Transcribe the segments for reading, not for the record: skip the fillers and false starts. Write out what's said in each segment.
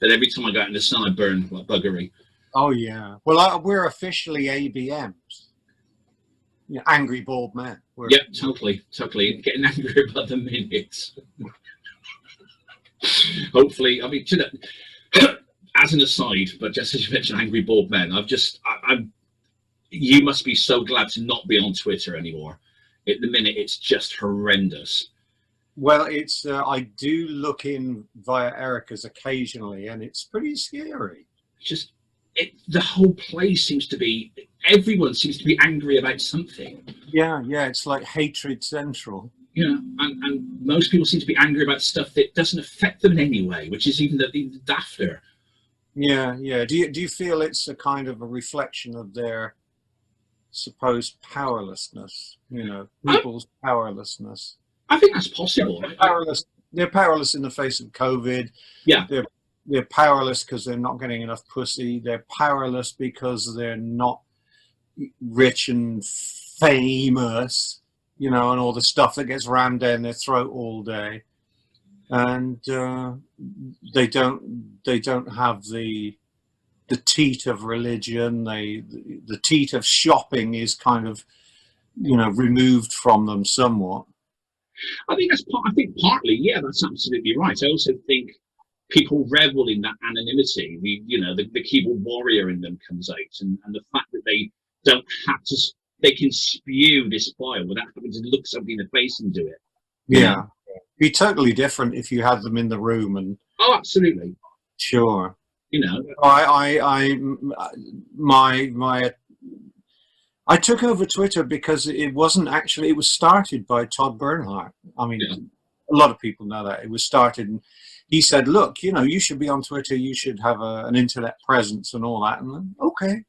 that every time I go out in the sun, I burn like buggery. Oh yeah. Well, we're officially ABMs. Yeah, angry bald men. Yeah, totally. Getting angry about the minutes. Hopefully, I mean, as an aside, but just as you mentioned, angry bald men, I'm. You must be so glad to not be on Twitter anymore. At the minute, it's just horrendous. Well, it's I do look in via Erica's occasionally, and it's pretty scary. Just the whole place seems to be. Everyone seems to be angry about something. Yeah, it's like hatred central. Yeah, and most people seem to be angry about stuff that doesn't affect them in any way, which is even the dafter. Yeah. Do you feel it's a kind of a reflection of their supposed powerlessness? People's powerlessness. I think that's possible. They're powerless in the face of COVID. Yeah. They're powerless because they're not getting enough pussy. They're powerless because they're not rich and famous, and all the stuff that gets rammed down their throat all day. And they don't have the teat of religion. The teat of shopping is kind of, removed from them somewhat. I think partly, yeah, that's absolutely right. I also think people revel in that anonymity. The keyboard warrior in them comes out, and the fact that they don't have to, they can spew this file without having to look somebody in the face and do it. Yeah. Be totally different if you had them in the room. And oh, absolutely. Sure. I took over Twitter because it wasn't actually, it was started by Todd Bernhardt. I mean, yeah. A lot of people know that. It was started, and he said, look, you should be on Twitter, you should have an internet presence and all that. And then, okay,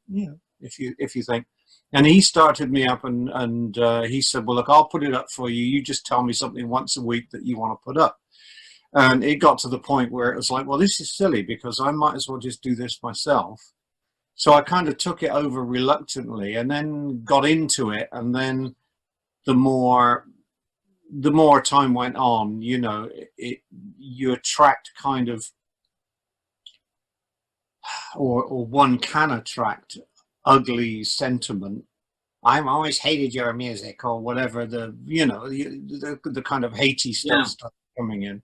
if you think. And he started me up, and he said, well, look, I'll put it up for you. You just tell me something once a week that you want to put up. And it got to the point where it was like, well, this is silly because I might as well just do this myself. So I kind of took it over reluctantly and then got into it. And then the more time went on, you attract kind of, or one can attract ugly sentiment. I've always hated your music, or whatever, the kind of hatey stuff starts coming in.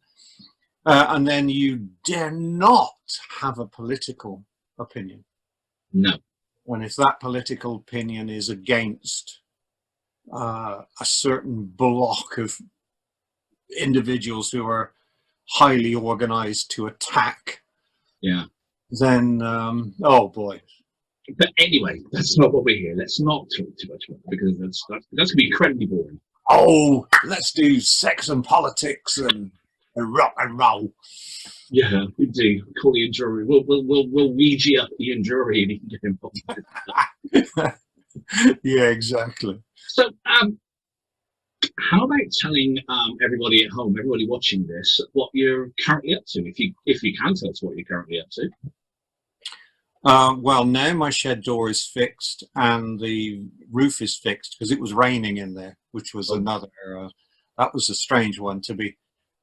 And then you dare not have a political opinion. No. When if that political opinion is against a certain block of individuals who are highly organized to attack, then, oh boy. But anyway, that's not what we're here. Let's not talk too much about it, because that's going to be incredibly boring. Oh, let's do sex and politics and rock and roll. Yeah, we do. Call the jury. We'll Ouija up the jury and he can get involved. Yeah, exactly. So, how about telling everybody at home, everybody watching this, what you're currently up to? If you can tell us what you're currently up to. Well, now my shed door is fixed and the roof is fixed because it was raining in there, which was another. That was a strange one to be.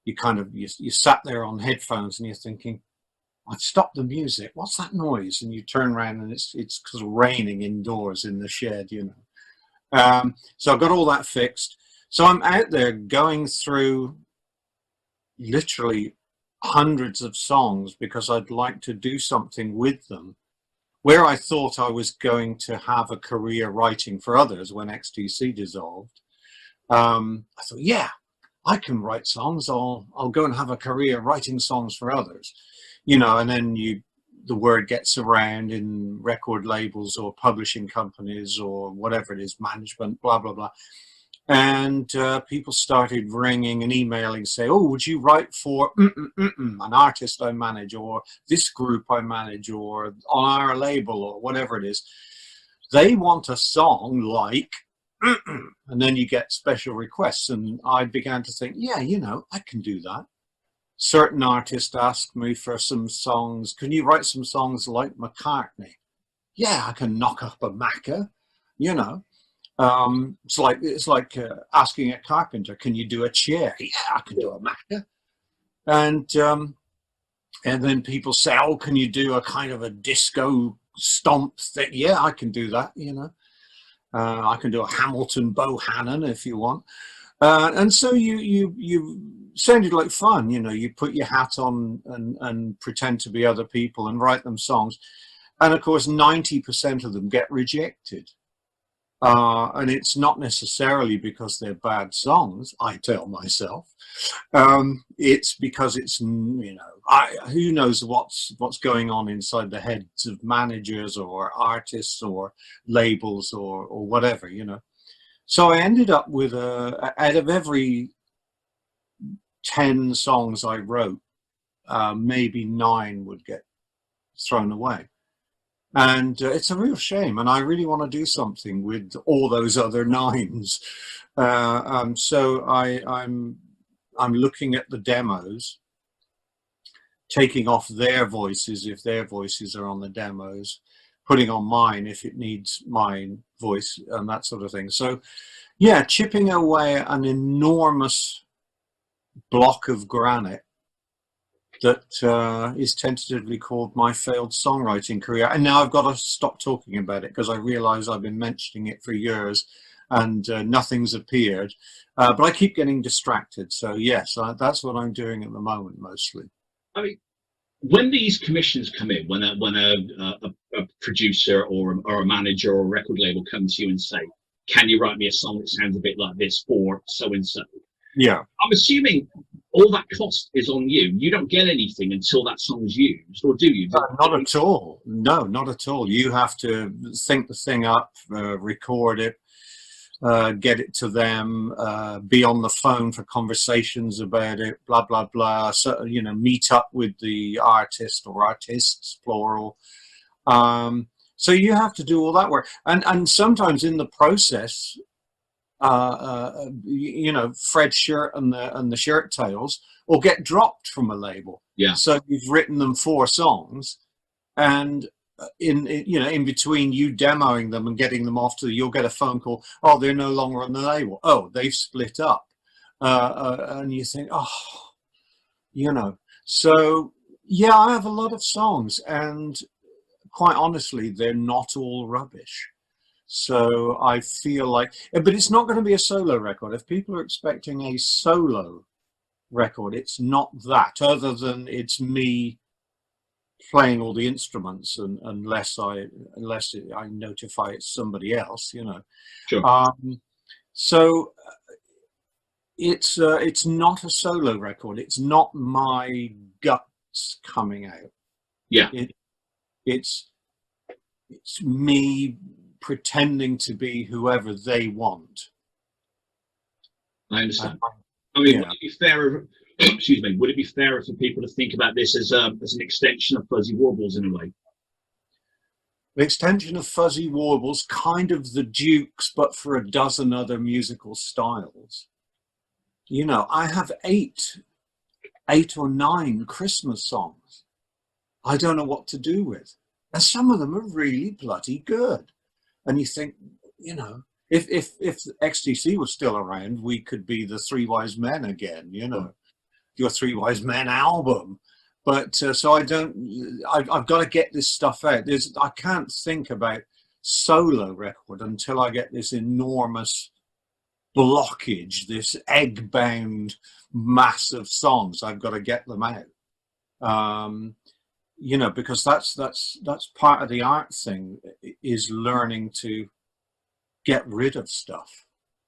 You sat there on headphones and you're thinking, I've stopped the music. What's that noise? And you turn around and it's because of raining indoors in the shed, So I got all that fixed. So I'm out there going through literally hundreds of songs because I'd like to do something with them. Where I thought I was going to have a career writing for others when XTC dissolved, I thought, I can write songs. I'll go and have a career writing songs for others, and then the word gets around in record labels or publishing companies or whatever it is, management, blah, blah, blah. And people started ringing and emailing, say, oh, would you write for an artist I manage, or this group I manage, or on our label, or whatever it is. They want a song like, and then you get special requests. And I began to think, I can do that. Certain artists asked me for some songs. Can you write some songs like McCartney? Yeah, I can knock up a Macca, It's like asking a carpenter, can you do a chair? Yeah, I can do a Macca. And And then people say, oh, can you do a kind of a disco stomp thing? Yeah, I can do that, you know. I can do a Hamilton Bohannon if you want. And so you sounded like fun, you know. You put your hat on and pretend to be other people and write them songs. And of course, 90% of them get rejected. And it's not necessarily because they're bad songs, I tell myself. It's because it's, you know, who knows what's going on inside the heads of managers or artists or labels or whatever, you know. So I ended up with out of every 10 songs I wrote, maybe 9 would get thrown away. And it's a real shame, and I really want to do something with all those other 9s. So I'm looking at the demos, taking off their voices if their voices are on the demos, putting on mine if it needs my voice, and that sort of thing. So yeah, chipping away an enormous block of granite that is tentatively called my failed songwriting career. And now I've got to stop talking about it because I realize I've been mentioning it for years and nothing's appeared. But I keep getting distracted. So yes, that's what I'm doing at the moment mostly. I mean, when these commissions come in, when a producer or a manager or a record label comes to you and say, can you write me a song that sounds a bit like this for so-and-so? Yeah. I'm assuming all that cost is on you. You don't get anything until that song's used, or do you? Not at all. No, not at all. You have to think the thing up, record it, get it to them, be on the phone for conversations about it, blah, blah, blah. So, you know, meet up with the artist or artists, plural. So you have to do all that work. And sometimes in the process, you know, Fred's shirt and the shirt tails will get dropped from a label. Yeah. So you've written them 4 songs, and in between you demoing them and getting them off you'll get a phone call. Oh, they're no longer on the label. Oh, they've split up, and you think, oh, you know. So yeah, I have a lot of songs, and quite honestly, they're not all rubbish. So I feel like, but it's not going to be a solo record. If people are expecting a solo record, it's not that, other than it's me playing all the instruments, and unless I notify it's somebody else, you know. Sure. So it's not a solo record. It's not my guts coming out. Yeah. It's me pretending to be whoever they want. I understand. I mean, yeah. Would it be fairer? Excuse me. Would it be fairer for people to think about this as an extension of Fuzzy Warbles in a way? An extension of Fuzzy Warbles, kind of the Dukes, but for a dozen other musical styles. You know, I have 8 or 9 Christmas songs I don't know what to do with, and some of them are really bloody good. And you think, you know, if XTC was still around, we could be the 3 Wise Men again, you know, your 3 Wise Men album. But so I've got to get this stuff out. I can't think about solo record until I get this enormous blockage, this egg-bound mass of songs. I've got to get them out. You know, because that's part of the art thing, is learning to get rid of stuff.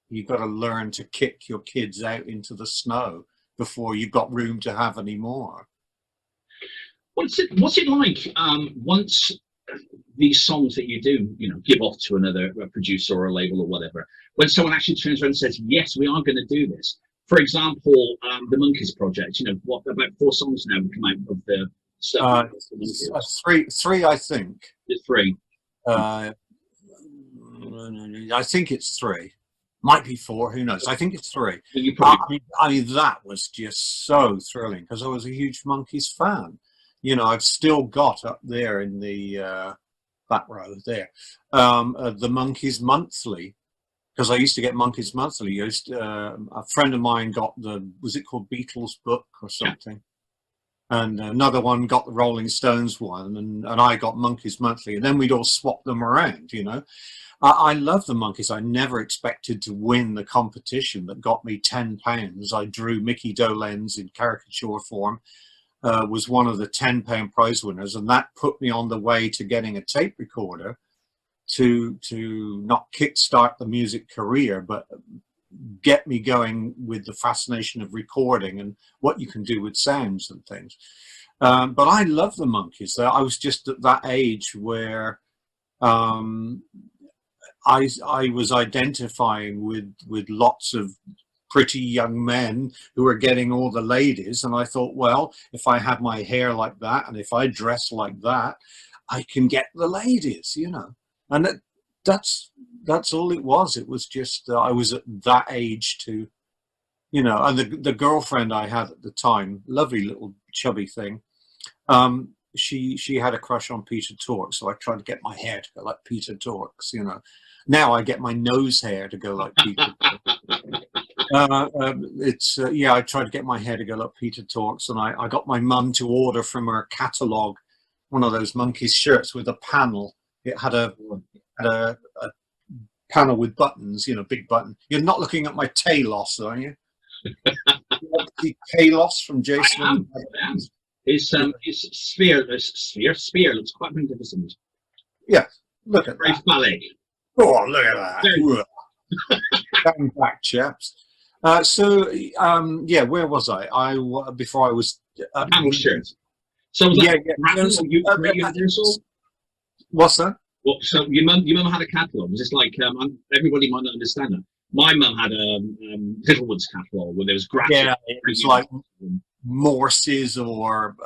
You've got to learn to kick your kids out into the snow before you've got room to have any more. What's it like once these songs that you do, you know, give off to another producer or a label or whatever, when someone actually turns around and says, yes, we are going to do this? For example, the Monkees project, you know, what, about 4 songs now have come out of the stuff? 3, I think. It's 3. I think it's 3. Might be 4. Who knows? I think it's 3. I mean, that was just so thrilling because I was a huge Monkees fan. You know, I've still got up there in the back row there the Monkees Monthly, because I used to get Monkees Monthly. A friend of mine got was it called Beatles Book or something? and another one got the Rolling Stones one, and I got Monkees Monthly, and then we'd all swap them around, you know. I love the Monkees. I never expected to win the competition that got me £10. I drew Mickey Dolenz in caricature form, was one of the £10 prize winners, and that put me on the way to getting a tape recorder to not kickstart the music career, but get me going with the fascination of recording and what you can do with sounds and things. But I love the Monkees. I was just at that age where I was identifying with lots of pretty young men who were getting all the ladies, and I thought, well, if I have my hair like that and if I dress like that, I can get the ladies, you know. And that's all it was. It was just I was at that age to, you know. And the girlfriend I had at the time, lovely little chubby thing, she had a crush on Peter Tork, so I tried to get my hair to go like Peter Tork's, you know. Now I get my nose hair to go like Peter Tork's. Yeah, I tried to get my hair to go like Peter Tork's, and I got my mum to order from her catalogue one of those Monkees shirts with a panel. It had a panel with buttons, you know, big button. You're not looking at my Talos, are you? The Talos from Jason. I am. His sphere looks quite magnificent. Yeah, look at very that. phallic. Oh, look at that. Come back, chaps. Yeah, where was I? Before I was panel shirts. So was that Universal? What's that? Well, so your mum had a catalogue. Was this like everybody might not understand that? My mum had a Littlewoods catalogue where there was graphics. Yeah, it's like Morse's or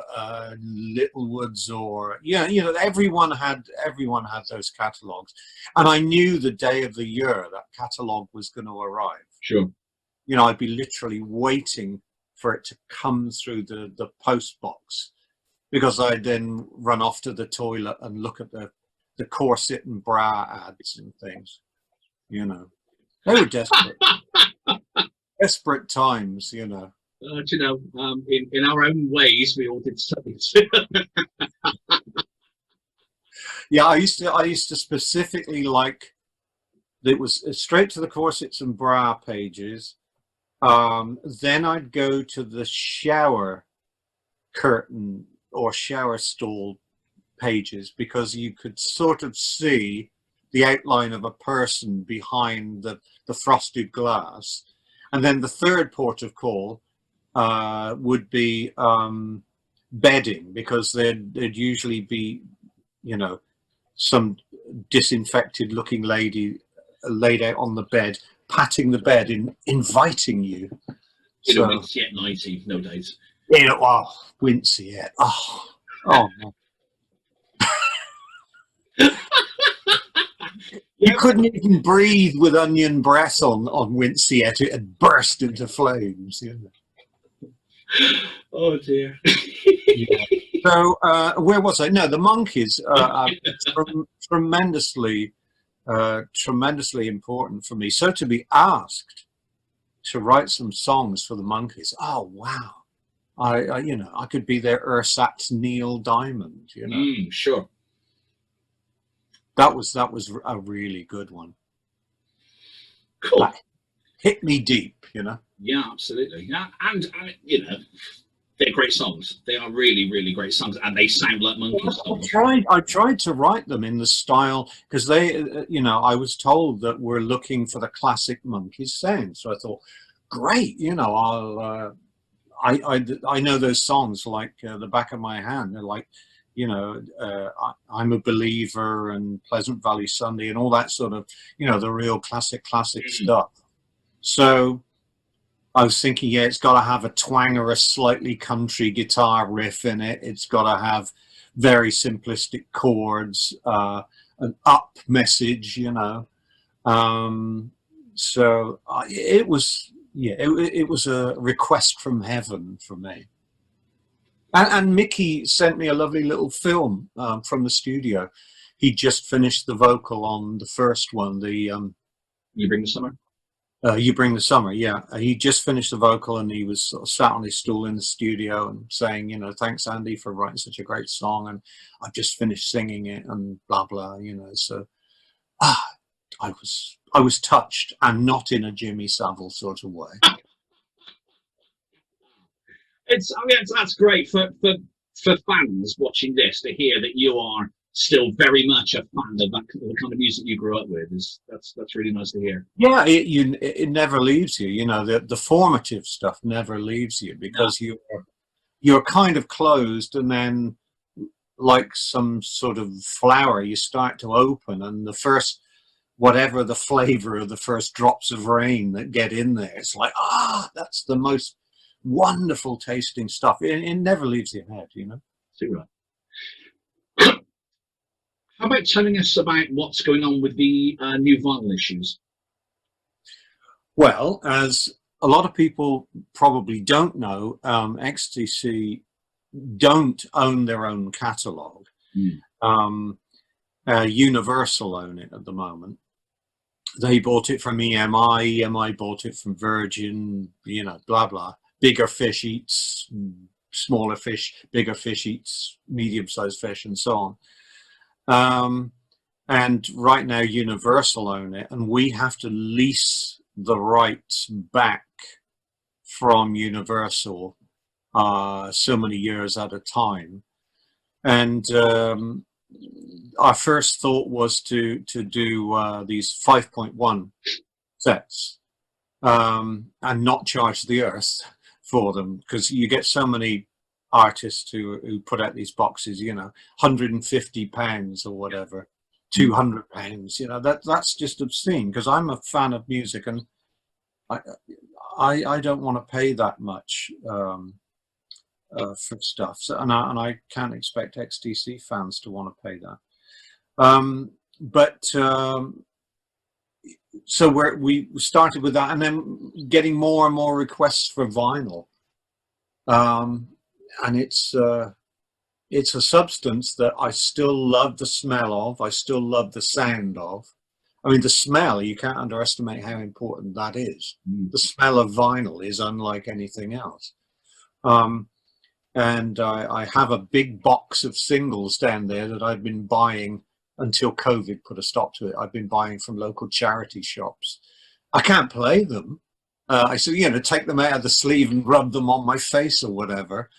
Littlewoods, or you know, everyone had those catalogues, and I knew the day of the year that catalogue was going to arrive. Sure. You know, I'd be literally waiting for it to come through the post box, because I'd then run off to the toilet and look at the corset and bra ads and things. You know, they were desperate. Desperate times, you know. You know, in our own ways, we all did something. Yeah, I used to specifically like, it was straight to the corsets and bra pages. Then I'd go to the shower curtain or shower stall pages, because you could sort of see the outline of a person behind the frosted glass. And then the third port of call would be bedding, because there'd usually be, you know, some disinfected looking lady laid out on the bed, patting the bed, inviting you. You know, Wincy at 90, no days. You know, oh, Wincy, yeah. Oh man. You couldn't even breathe with onion breath on Wincy, yet it had burst into flames. You know. Oh dear. Yeah. So where was I? No, the Monkees are tremendously important for me. So to be asked to write some songs for the Monkees, oh wow! I you know, I could be their ersatz Neil Diamond. You know, sure. That was a really good one. Cool. That hit me deep, you know. Yeah, absolutely. Yeah, and you know, they're great songs. They are really, really great songs, and they sound like Monkees songs. I tried to write them in the style, because they, you know, I was told that we're looking for the classic Monkees sound. So I thought, great, you know, I know those songs like the back of my hand. They're like, you know, I'm a Believer and Pleasant Valley Sunday and all that sort of, you know, the real classic stuff. So I was thinking, yeah, it's got to have a twang or a slightly country guitar riff in it. It's got to have very simplistic chords, an up message, you know. So it was, yeah, it was a request from heaven for me. And Mickey sent me a lovely little film from the studio. He just finished the vocal on the first one, the You Bring the Summer? You Bring the Summer, yeah. He just finished the vocal and he was sort of sat on his stool in the studio and saying, you know, thanks Andy for writing such a great song, and I've just finished singing it and blah blah, you know. So I was touched, and not in a Jimmy Savile sort of way. I mean, that's great for fans watching this to hear that you are still very much a fan of the kind of music you grew up with. That's really nice to hear. Yeah, it never leaves you. You know, the formative stuff never leaves you, because you're kind of closed, and then like some sort of flower, you start to open, and the first, whatever the flavor of the first drops of rain that get in there, it's like, that's the most wonderful tasting stuff. It never leaves your head, you know. Super. How about telling us about what's going on with the new vinyl issues? Well, as a lot of people probably don't know, XTC don't own their own catalogue. Universal own it at the moment. They bought it from EMI. EMI bought it from Virgin. You know, blah blah. Bigger fish eats smaller fish. Bigger fish eats medium-sized fish, and so on. And right now, Universal own it, and we have to lease the rights back from Universal so many years at a time. And our first thought was to do these 5.1 sets and not charge the earth for them, because you get so many artists who put out these boxes, you know, £150 or whatever, £200, you know, that's just obscene, because I'm a fan of music, and I don't want to pay that much for stuff. So, and I can't expect XTC fans to want to pay that. So we started with that, and then getting more and more requests for vinyl. And it's a substance that I still love the smell of. I still love the sound of. I mean, the smell, you can't underestimate how important that is. The smell of vinyl is unlike anything else. And I have a big box of singles down there that I've been buying until COVID put a stop to it. I've been buying from local charity shops. I can't play them. I said, you know, take them out of the sleeve and rub them on my face or whatever.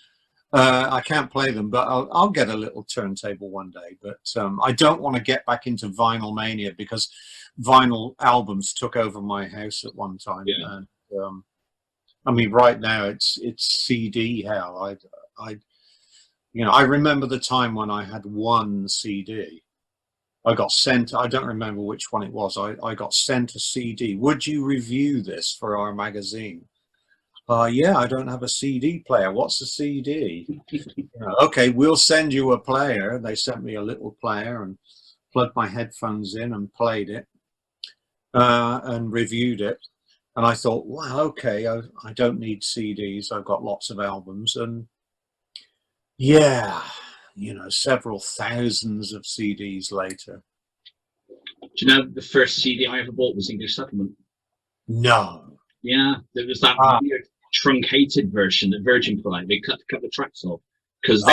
I can't play them, but I'll get a little turntable one day. But I don't want to get back into vinyl mania, because vinyl albums took over my house at one time. Yeah. And I mean, right now it's CD hell. You know, I remember the time when I had one CD. I got sent, I don't remember which one it was. I got sent a CD. Would you review this for our magazine? Yeah, I don't have a CD player. What's a CD? Okay, we'll send you a player. They sent me a little player and plugged my headphones in and played it and reviewed it. And I thought, wow, okay, I don't need CDs. I've got lots of albums. And yeah, you know, several thousands of CDs later. Do you know the first CD I ever bought was English Supplement? No. Yeah, there was that weird truncated version that Virgin put out. They cut a couple of tracks off because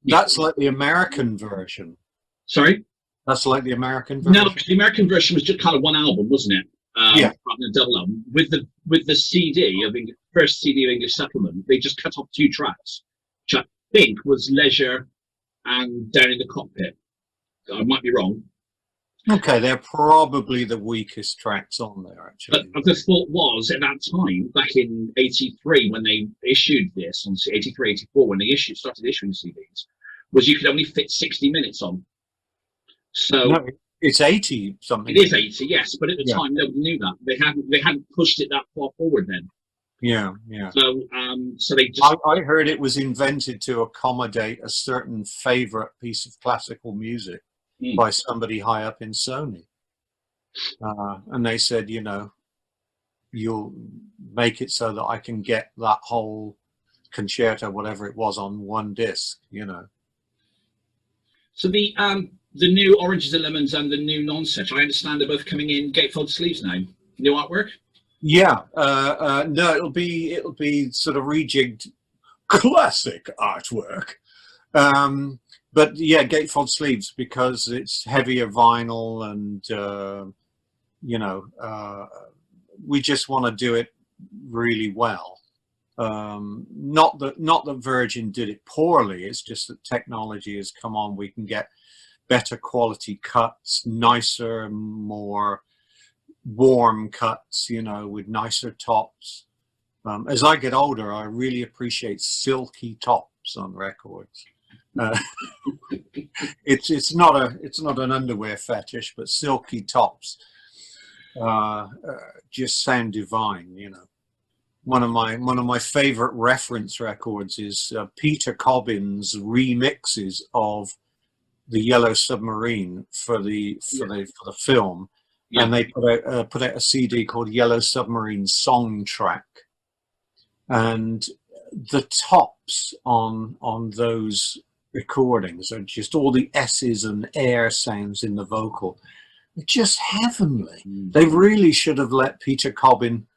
that's like the American version. Sorry, that's like the American version. No, the American version was just kind of one album, wasn't it? Yeah, a double album with the CD of first CD of English Supplement. They just cut off 2 tracks, which I think was Leisure and Down in the Cockpit. I might be wrong. Okay, they're probably the weakest tracks on there, actually. But the thought was, at that time, back in '83, when they issued this, on '83, '84, when they started issuing CDs, was you could only fit 60 minutes on. So no, it's 80 something. It is 80, yes, but at the time nobody knew that. They hadn't pushed it that far forward then. Yeah. So they just. I heard it was invented to accommodate a certain favorite piece of classical music by somebody high up in Sony, and they said, you know, you'll make it so that I can get that whole concerto, whatever it was, on one disc, you know. So the new Oranges and Lemons and the new Nonsuch, I understand they're both coming in gatefold sleeves now. New artwork. Yeah, no, it'll be sort of rejigged classic artwork. But yeah, gatefold sleeves because it's heavier vinyl, and we just want to do it really well. Not that Virgin did it poorly. It's just that technology has come on. We can get better quality cuts, nicer, more warm cuts, with nicer tops. As I get older, I really appreciate silky tops on records. It's not an underwear fetish, but silky tops just sound divine. One of my favorite reference records is Peter Cobbin's remixes of the Yellow Submarine for the film. Yeah. And they put out a CD called Yellow Submarine Songtrack, and the tops on those recordings are just all the S's and air sounds in the vocal. They're just heavenly. They really should have let Peter Cobbin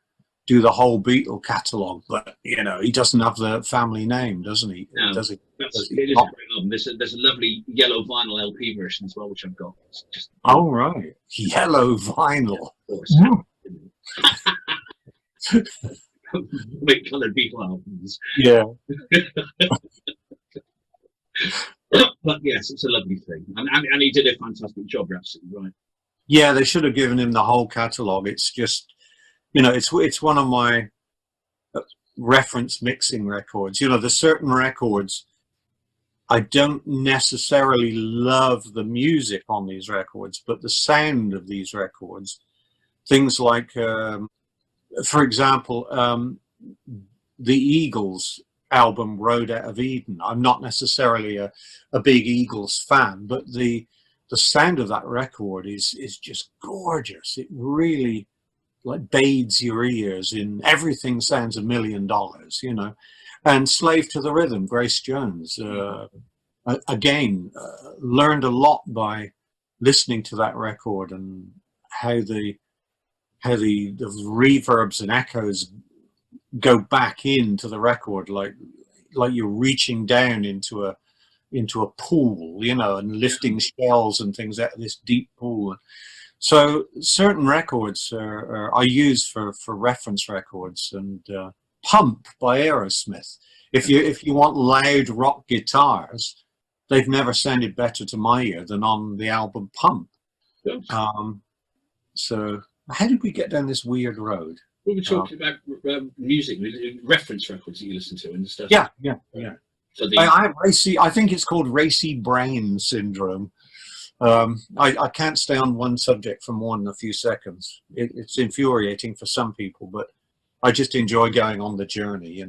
do the whole Beatle catalogue, but he doesn't have the family name, doesn't he? No, does he? It is a great album. There's a lovely yellow vinyl LP version as well, which I've got. It's just, right, yellow vinyl. Big coloured Beatle albums. Yeah. But yes, it's a lovely thing, and he did a fantastic job. You're absolutely right. Yeah, they should have given him the whole catalogue. It's just, it's one of my reference mixing records. There's certain records I don't necessarily love the music on these records, but the sound of these records, things like, for example, the Eagles album Road Out of Eden. I'm not necessarily a big Eagles fan, but the sound of that record is just gorgeous. It really bathes your ears in everything. Sounds $1 million, and Slave to the Rhythm, Grace Jones, again, learned a lot by listening to that record, and how the reverbs and echoes go back into the record, like you're reaching down into a pool, and lifting shells and things out of this deep pool. So certain records I use for reference records, and Pump by Aerosmith. If you want loud rock guitars, they've never sounded better to my ear than on the album Pump. Yes. So how did we get down this weird road? We were talking about music, reference records that you listen to and stuff. Yeah. So I have racy. I think it's called racy brain syndrome. I can't stay on one subject for more than a few seconds. It's infuriating for some people, but I just enjoy going on the journey,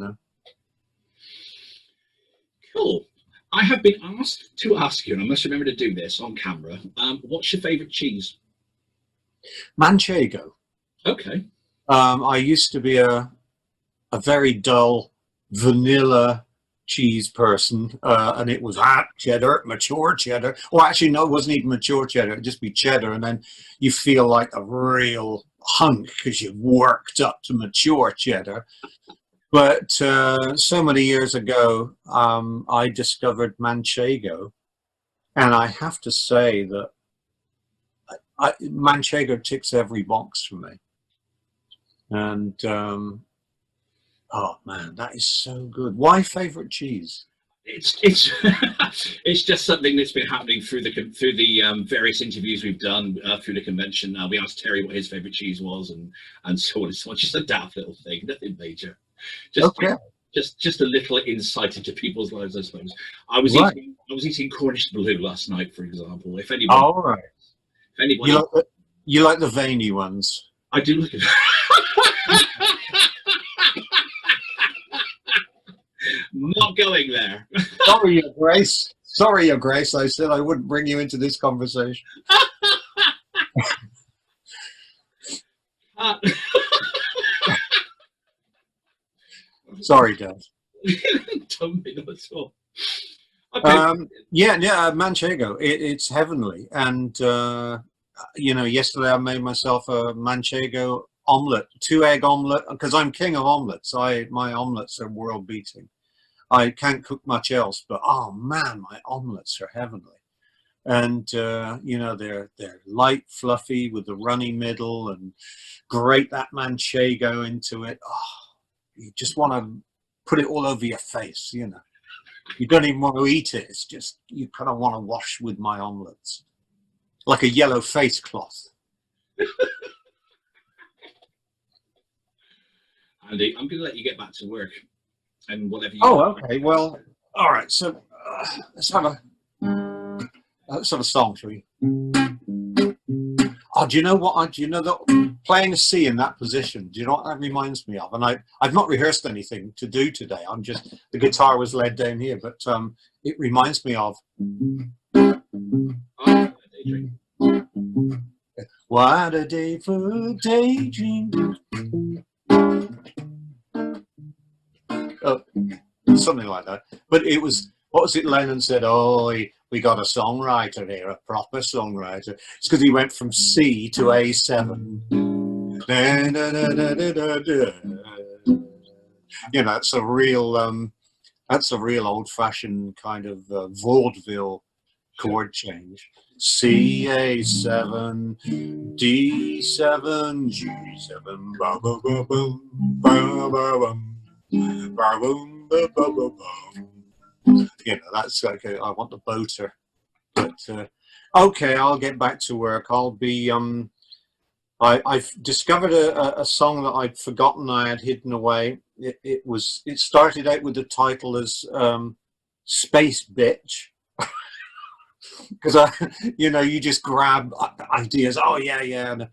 Cool. I have been asked to ask you, and I must remember to do this on camera. What's your favourite cheese? Manchego. Okay. I used to be a very dull vanilla cheese person, and it was hot cheddar, mature cheddar. Or actually, no, it wasn't even mature cheddar. It'd just be cheddar, and then you feel like a real hunk because you've worked up to mature cheddar. But so many years ago, I discovered Manchego, and I have to say that Manchego ticks every box for me. And oh man, that is so good. Why favorite cheese? It's it's just something that's been happening through the various interviews we've done through the convention. We asked Terry what his favorite cheese was, and so on and so on. Just a daft little thing, nothing major. Just a little insight into people's lives, I suppose. I was eating Cornish blue last night, for example. If anybody, all right. If anybody, you like the veiny ones. I do look at. Not going there. Sorry, Your Grace. Sorry, Your Grace. I said I wouldn't bring you into this conversation. Sorry, Dad. Don't be at all. Okay. Yeah, Manchego. It's heavenly, and yesterday I made myself a Manchego omelette, 2-egg omelette, because I'm king of omelettes. My omelettes are world beating. I can't cook much else, but oh man, my omelettes are heavenly. And you know, they're light, fluffy with the runny middle, and grate that manchego into it. Oh, you just want to put it all over your face, you know. You don't even want to eat it. It's just, you kind of want to wash with my omelettes. Like a yellow face cloth. Andy, I'm going to let you get back to work and whatever you. Oh, okay. Well, all right. So let's have a song, shall we? Oh, do you know what? Do you know that playing a C in that position? Do you know what that reminds me of? And I've not rehearsed anything to do today. I'm just, the guitar was laid down here, but it reminds me of. Oh, daydream. What a day for a daydream. Oh, something like that. But it was, what was it Lennon said? Oh, we got a songwriter here, a proper songwriter. It's because he went from C to A7. You know, it's a real old-fashioned kind of vaudeville chord change. C, A7, D7, G7, ba ba ba boom, ba ba bum, ba boom, ba ba ba bum. You know, that's like I want the boater. But okay, I'll get back to work. I'll be I've discovered a song that I'd forgotten I had hidden away. It started out with the title as Space Bitch. Because you just grab ideas. Oh yeah, and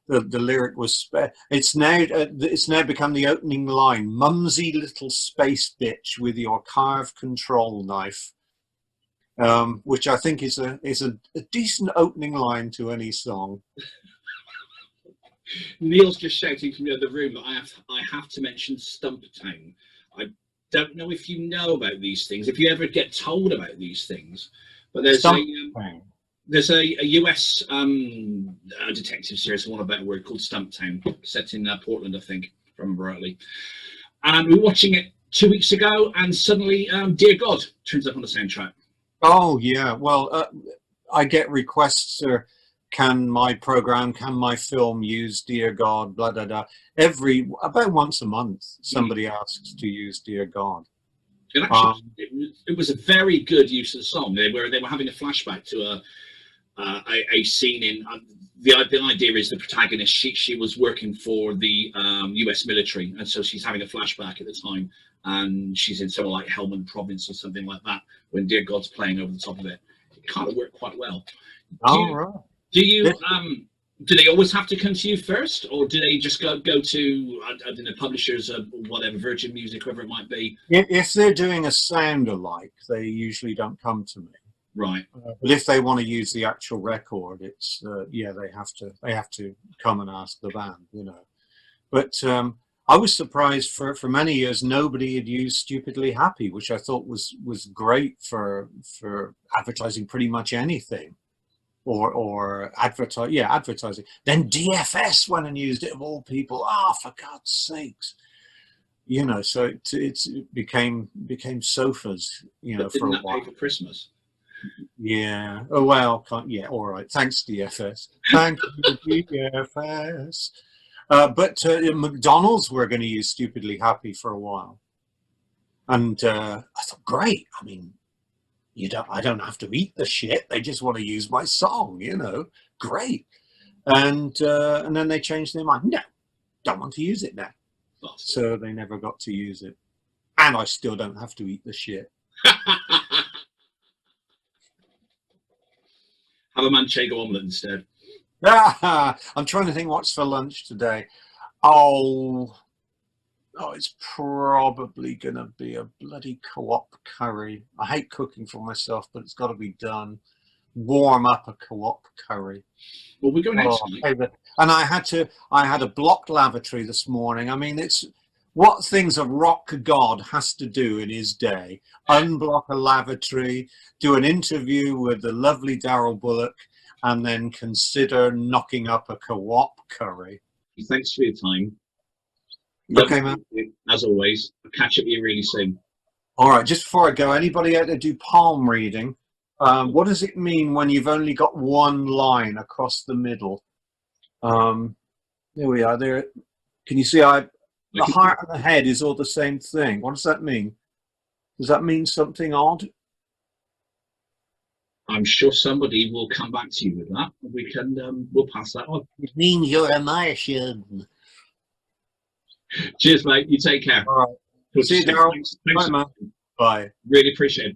the lyric was. It's now become the opening line. Mumsy little space bitch with your carved control knife, which I think is a decent opening line to any song. Neil's just shouting from the other room that I have to mention Stumptown. I don't know if you know about these things. If you ever get told about these things. But there's a US detective series, for want of a better word, called Stumptown, set in Portland, I think, if I remember rightly. And we were watching it 2 weeks ago, and suddenly, Dear God turns up on the soundtrack. Oh yeah, well, I get requests. Can my film use Dear God? Blah blah blah. About once a month, somebody asks to use Dear God. And actually, it was a very good use of the song. They were having a flashback to a scene in. The idea is the protagonist. She was working for the U.S. military, and so she's having a flashback at the time, and she's in somewhere like Helmand Province or something like that. When Dear God's playing over the top of it, it kind of worked quite well. Do they always have to come to you first, or do they just go to I don't know, publishers or whatever, Virgin Music, whoever it might be? If they're doing a sound alike, they usually don't come to me. Right. But if they want to use the actual record, it's they have to come and ask the band, you know. But I was surprised for many years nobody had used Stupidly Happy, which I thought was great for advertising pretty much anything. Or advertising. Then DFS went and used it, of all people. For God's sakes, you know. So it became sofas, you know, for a while. Pay for Christmas. Yeah. Oh well. Yeah. All right. Thanks, DFS. Thank you, DFS. But McDonald's were going to use Stupidly Happy for a while, and I thought, great. I mean, I don't have to eat the shit. They just want to use my song, you know. Great. And then they changed their mind. No, don't want to use it now. So they never got to use it. And I still don't have to eat the shit. Have a manchego omelette instead. I'm trying to think what's for lunch today. Oh, it's probably going to be a bloody co-op curry. I hate cooking for myself, but it's got to be done. Warm up a co-op curry. Well, we're going out tonight. And I had a blocked lavatory this morning. I mean, it's what things a rock god has to do in his day. Unblock a lavatory, do an interview with the lovely Darryl Bullock, and then consider knocking up a co-op curry. Thanks for your time. Okay, man. As always, I'll catch up with you really soon. All right, just before I go, anybody out there do palm reading? What does it mean when you've only got one line across the middle? There we are. There. Can you see? The heart and the head is all the same thing. What does that mean? Does that mean something odd? I'm sure somebody will come back to you with that. We can. We'll pass that on. It means you're a Martian. Cheers, mate. You take care. All right. See you, Darryl. Thanks. Bye, man. Bye. Really appreciate it.